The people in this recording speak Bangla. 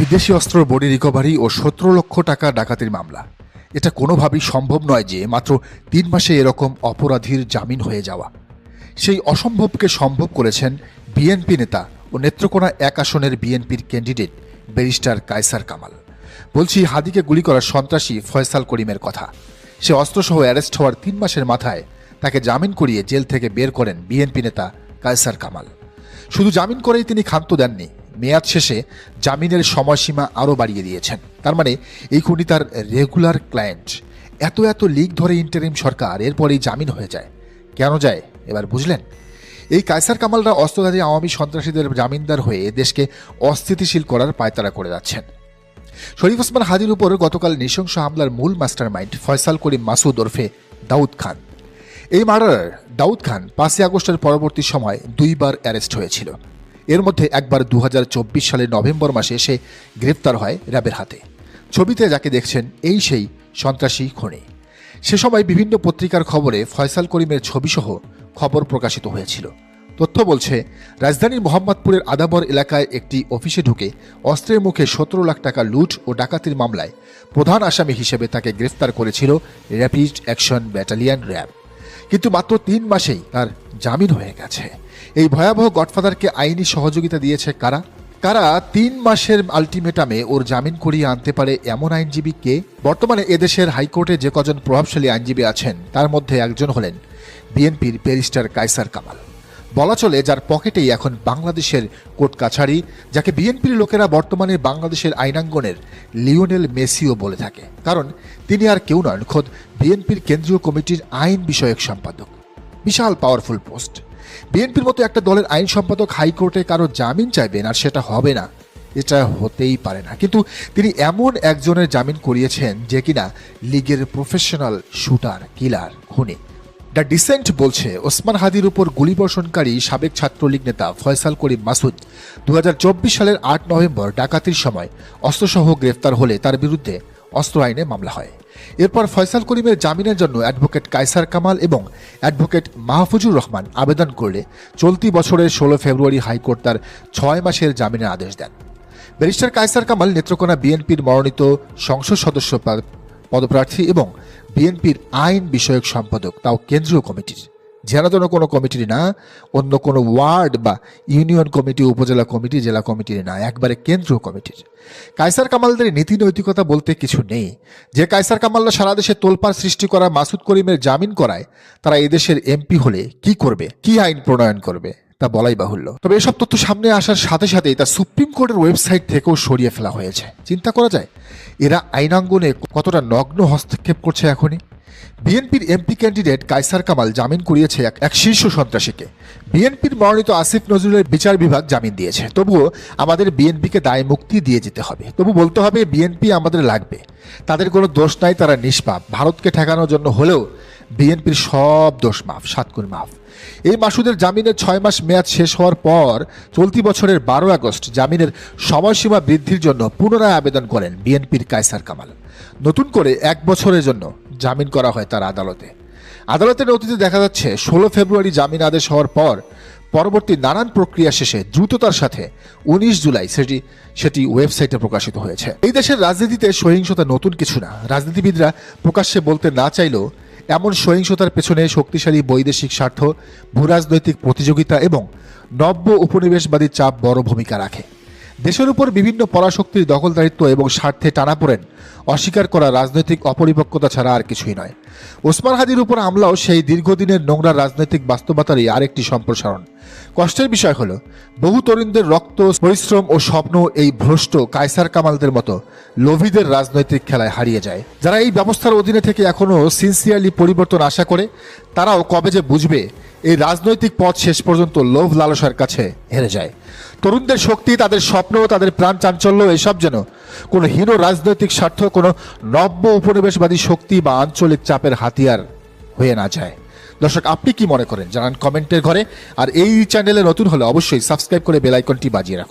বিদেশি অস্ত্র বডি রিকভারি ও ১৭ লক্ষ টাকা ডাকাতির মামলা। এটা কোনোভাবেই সম্ভব নয় যে মাত্র ৩ মাসে এরকম অপরাধীর জামিন হয়ে যাওয়া। সেই অসম্ভবকে সম্ভব করেছেন বিএনপি নেতা ও নেত্রকোনা ১ আসনের বিএনপির ক্যান্ডিডেট ব্যারিস্টার কায়সার কামাল। বলছি হাদিকে গুলি করা সন্ত্রাসী ফয়সাল করিমের কথা। সে অস্ত্রসহ অ্যারেস্ট হওয়ার ৩ মাসের মাথায় তাকে জামিন করিয়ে জেল থেকে বের করেন বিএনপি নেতা কায়সার কামাল। শুধু জামিন করেই তিনি ক্ষান্ত দেননি, মেয়াদ শেষে জামিনের সময়সীমা আরও বাড়িয়ে দিয়েছেন। তার মানে এই খুনি তার রেগুলার ক্লায়েন্ট। এত লিগ ধরে ইন্টারিম সরকার, এরপরেই জামিন হয়ে যায়। কেন যায় এবার বুঝলেন? এই কায়সার কামালরা অস্ত্রধারী আওয়ামী সন্ত্রাসীদের জামিনদার হয়ে দেশকে অস্থিতিশীল করার পায়তারা করে যাচ্ছেন। শরীফ ওসমান হাদির উপর গতকাল নৃশংস হামলার মূল মাস্টারমাইন্ড ফয়সাল করিম মাসুদ ওরফে দাউদ খান। এই মার্ডারার দাউদ খান ৫ই আগস্টের পরবর্তী সময় ২ বার অ্যারেস্ট হয়েছিল। এর মধ্যে একবার ২০২৪ সালের নভেম্বর মাসে সে গ্রেপ্তার হয় র্যাবের হাতে। ছবিতে যাকে দেখছেন এই সেই সন্ত্রাসী খুনি। সে সময় বিভিন্ন পত্রিকার খবরে ফয়সাল করিমের ছবিসহ খবর প্রকাশিত হয়েছিল। তথ্য বলছে, রাজধানীর মোহাম্মদপুরের আদাবর এলাকায় একটি অফিসে ঢুকে অস্ত্রের মুখে ১৭ লাখ টাকা লুট ও ডাকাতির মামলায় প্রধান আসামি হিসেবে তাকে গ্রেফতার করেছিল র্যাপিড অ্যাকশন ব্যাটালিয়ন র্যাব। কিন্তু মাত্র ৩ মাসেই তার জামিন হয়ে গেছে। এই ভয়াবহ গডফাদারকে আইনি সহযোগিতা দিয়েছে কারা? ৩ মাসের আলটিমেটামে ওর জামিন করিয়ে আনতে পারে এমন আইনজীবী কে? বর্তমানে এদেশের হাইকোর্টে যে কজন প্রভাবশালী আইনজীবী আছেন তার মধ্যে একজন হলেন বিএনপির ব্যারিস্টার কায়সার কামাল। বলা চলে যার পকেটেই এখন বাংলাদেশের কোর্ট কাছারি, যাকে বিএনপির লোকেরা বর্তমানে বাংলাদেশের আইনাঙ্গনের লিওনেল মেসিও বলে থাকে। কারণ তিনি আর কেউ নন, খোদ বিএনপির কেন্দ্রীয় কমিটির আইন বিষয়ক সম্পাদক। বিশাল পাওয়ারফুল পোস্ট। বিএনপির মতো একটা দলের আইন সম্পাদক হাইকোর্টে কারো জামিন চাইবেন আর সেটা হবে না, এটা হতেই পারে না। কিন্তু তিনি এমন একজনের জামিন করিয়েছেন যে কিনা লীগের প্রফেশনাল শুটার, কিলার, খুনি। দ্য ডিসেন্ট বলছে, ওসমান হাদির উপর গুলিবর্ষণকারী সাবেক ছাত্রলীগ নেতা ফয়সাল করিম মাসুদ ২০২৪ সালের ৮ নভেম্বর ডাকাতির সময় অস্ত্রসহ গ্রেফতার হলে তার বিরুদ্ধে অস্ত্র আইনে মামলা হয়। এরপর ফয়সাল করিমের জামিনের জন্য অ্যাডভোকেট কায়সার কামাল এবং অ্যাডভোকেট মাহফুজুর রহমান আবেদন করলে চলতি বছরের ১৬ ফেব্রুয়ারি হাইকোর্ট তার ৬ মাসের জামিনের আদেশ দেন। ব্যারিস্টার কায়সার কামাল নেত্রকোনা বিএনপির মনোনীত সংসদ সদস্য পদপ্রার্থী এবং বিএনপির আইন বিষয়ক সম্পাদক, তাও কেন্দ্রীয় কমিটির। যেন কোনো কমিটির না, অন্য কোনো ওয়ার্ড বা ইউনিয়ন কমিটি, উপজেলা কমিটি, জেলা কমিটির না, একবারে কেন্দ্রীয় কমিটির। কায়সার কামালদের নীতি নৈতিকতা বলতে কিছু নেই। যে কায়সার কামালরা সারা দেশে তোলপাড় সৃষ্টি করা মাসুদ করিমের জামিন করায়, তারা এদেশের এমপি হলে কি করবে, কি আইন প্রণয়ন করবে তা বলাই বাহুল্য। তবে এসব তথ্য সামনে আসার সাথে সাথেই তা সুপ্রিম কোর্টের ওয়েবসাইট থেকেও সরিয়ে ফেলা হয়েছে। চিন্তা করা যায় এরা আইনাঙ্গনে কতটা নগ্ন হস্তক্ষেপ করছে এখনই। বিএনপির এমপি ক্যান্ডিডেট কায়সার কামাল জামিন করিয়েছে এক শীর্ষ সন্ত্রাসীকে। বিএনপির মনোনীত আসিফ নজরুলের বিচার বিভাগ জামিন দিয়েছে। তবুও আমাদের বিএনপিকে দায় মুক্তি দিয়ে যেতে হবে। তবু বলতে হবে বিএনপি আমাদের লাগবে, তাদের কোনো দোষ নাই, তারা নিষ্পাপ। ভারতকে ঠেকানোর জন্য হলেও বিএনপির সব দোষ মাফ, ৭ গুণ মাফ। এই মাসুদের জামিনের ৬ মাস মেয়াদ শেষ হওয়ার পর চলতি বছরের ১২ আগস্ট জামিনের সময়সীমা বৃদ্ধির জন্য পুনরায় আবেদন করেন বিএনপির কায়সার কামাল। নতুন করে ১ বছরের জন্য জামিন করা হয় তার আদালতে। আদালতের নথিতে দেখা যাচ্ছে ১৬ ফেব্রুয়ারি জামিন আদেশ হওয়ার পর পরবর্তী নানান প্রক্রিয়া শেষে দ্রুততার সাথে ১৯ জুলাই সেটি ওয়েবসাইটে প্রকাশিত হয়েছে। এই দেশের রাজনীতিতে সহিংসতা নতুন কিছু না। রাজনীতিবিদরা প্রকাশ্যে বলতে না চাইলেও এমন সহিংসতার পেছনে শক্তিশালী বৈদেশিক স্বার্থ, ভূরাজনৈতিক প্রতিযোগিতা এবং নব্য উপনিবেশবাদী চাপ বড় ভূমিকা রাখে। দেশের উপর বিভিন্ন পরাশক্তির দখলদারিত্ব এবং স্বার্থে টানাপোড়েন অস্বীকার করা রাজনৈতিক অপরিপক্কতা ছাড়া আর কিছুই নয়। ওসমান হাদির উপর হামলাও সেই দীর্ঘদিনের নোংরা রাজনৈতিক বাস্তবতারই আরেকটি সম্প্রসারণ। কষ্টের বিষয় হলো, বহু তরুণদের রক্ত, পরিশ্রম ও স্বপ্ন এই ভ্রষ্ট কায়সার কামালদের মতো লোভীদের রাজনৈতিক খেলায় হারিয়ে যায়। যারা এই ব্যবস্থার অধীনে থেকে এখনও সিনসিয়ারলি পরিবর্তন আশা করে, তারাও কবে যে বুঝবে এই রাজনৈতিক পথ শেষ পর্যন্ত লোভ লালসার কাছে হেরে যায়। তরুণদের শক্তি, তাদের স্বপ্ন, তাদের প্রাণ চাঞ্চল্য এসব যেন কোনো হীন রাজনৈতিক স্বার্থ, কোনো নব্য উপনিবেশবাদী শক্তি বা আঞ্চলিক চাপের হাতিয়ার হয়ে না যায়। দর্শক, আপনি কি মনে করেন জানান কমেন্টের ঘরে। আর এই চ্যানেলে নতুন হলে অবশ্যই সাবস্ক্রাইব করে বেল আইকনটি বাজিয়ে রাখুন।